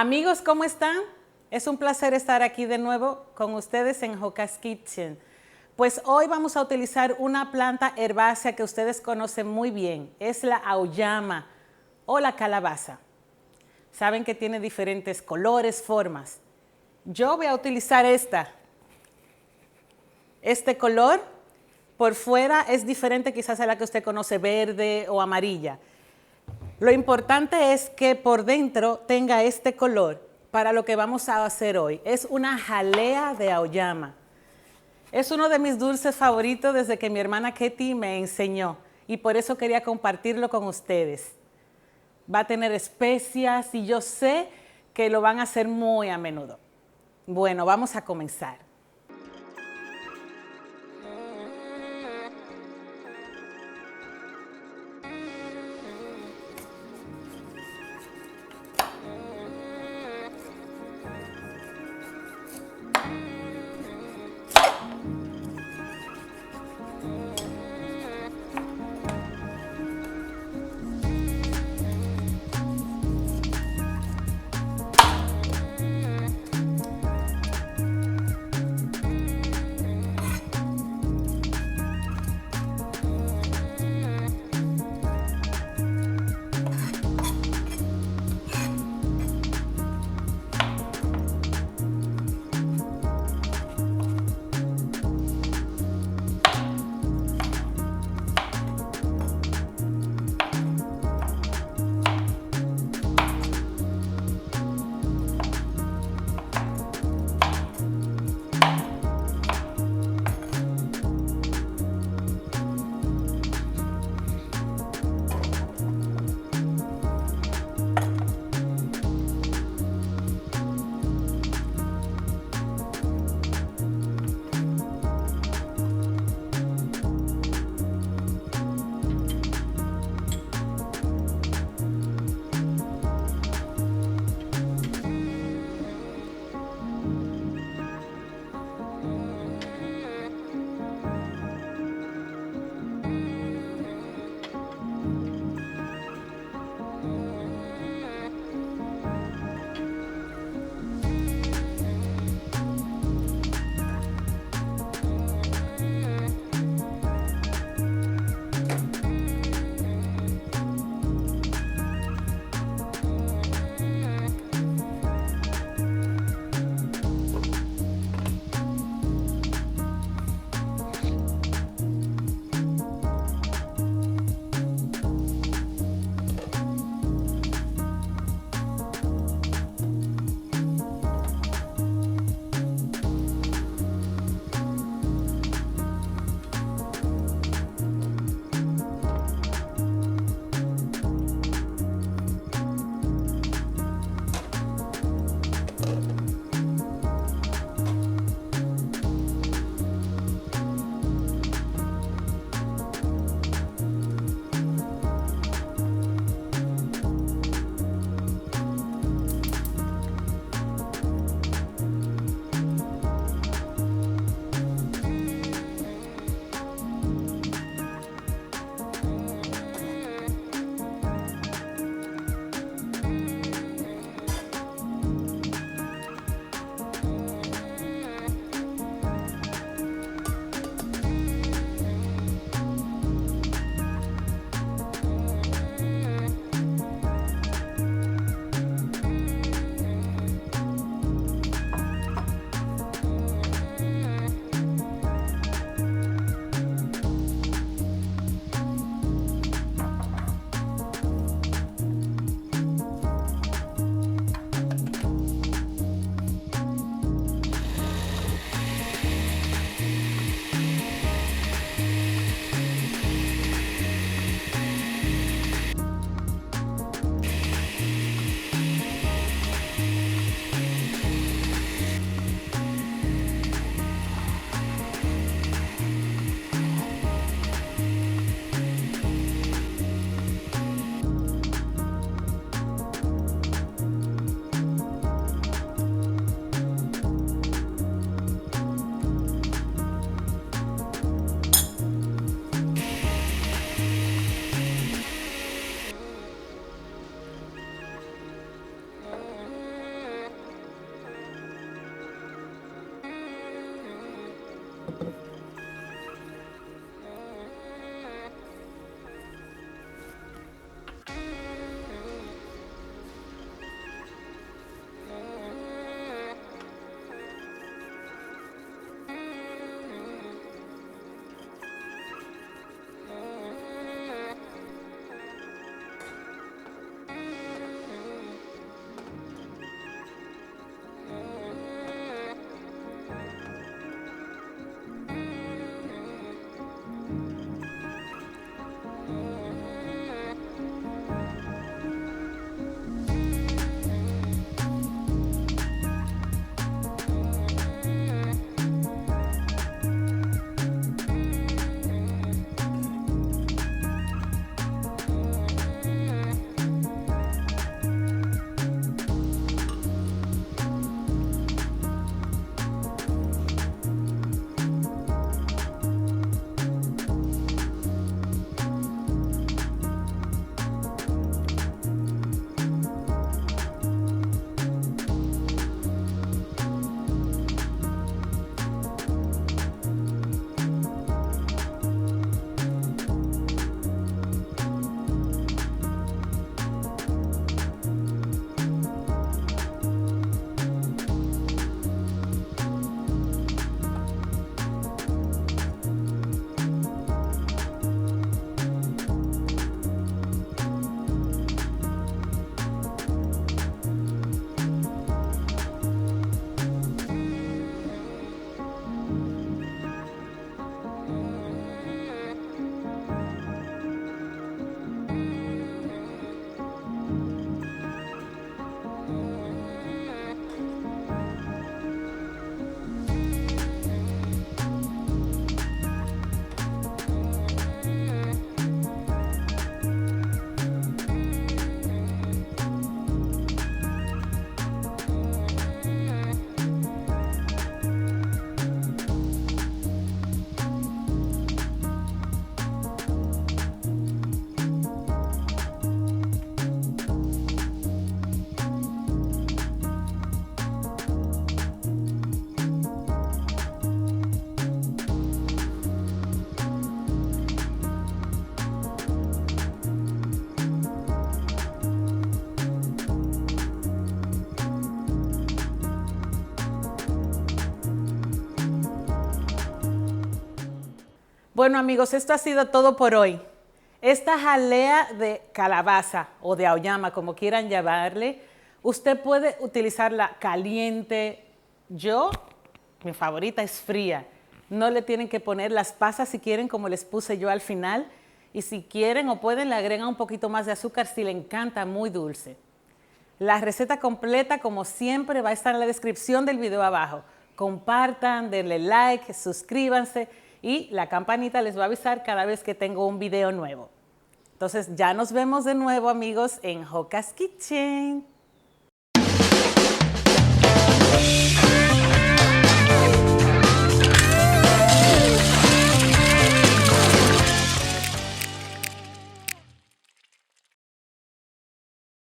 Amigos, ¿cómo están? Es un placer estar aquí de nuevo con ustedes en Joca's Kitchen. Pues hoy vamos a utilizar una planta herbácea que ustedes conocen muy bien. Es la auyama o la calabaza. Saben que tiene diferentes colores, formas. Yo voy a utilizar este color. Por fuera es diferente quizás a la que usted conoce, verde o amarilla. Lo importante es que por dentro tenga este color para lo que vamos a hacer hoy. Es una jalea de auyama. Es uno de mis dulces favoritos desde que mi hermana Ketty me enseñó y por eso quería compartirlo con ustedes. Va a tener especias y yo sé que lo van a hacer muy a menudo. Bueno, vamos a comenzar. Bueno amigos, esto ha sido todo por hoy. Esta jalea de calabaza o de auyama, como quieran llamarle, usted puede utilizarla caliente. Mi favorita es fría. No le tienen que poner las pasas si quieren, como les puse yo al final. Y si quieren o pueden, le agregan un poquito más de azúcar si le encanta muy dulce. La receta completa, como siempre, va a estar en la descripción del video abajo. Compartan, denle like, suscríbanse y la campanita les va a avisar cada vez que tengo un video nuevo. Entonces ya nos vemos de nuevo amigos en Joca's Kitchen.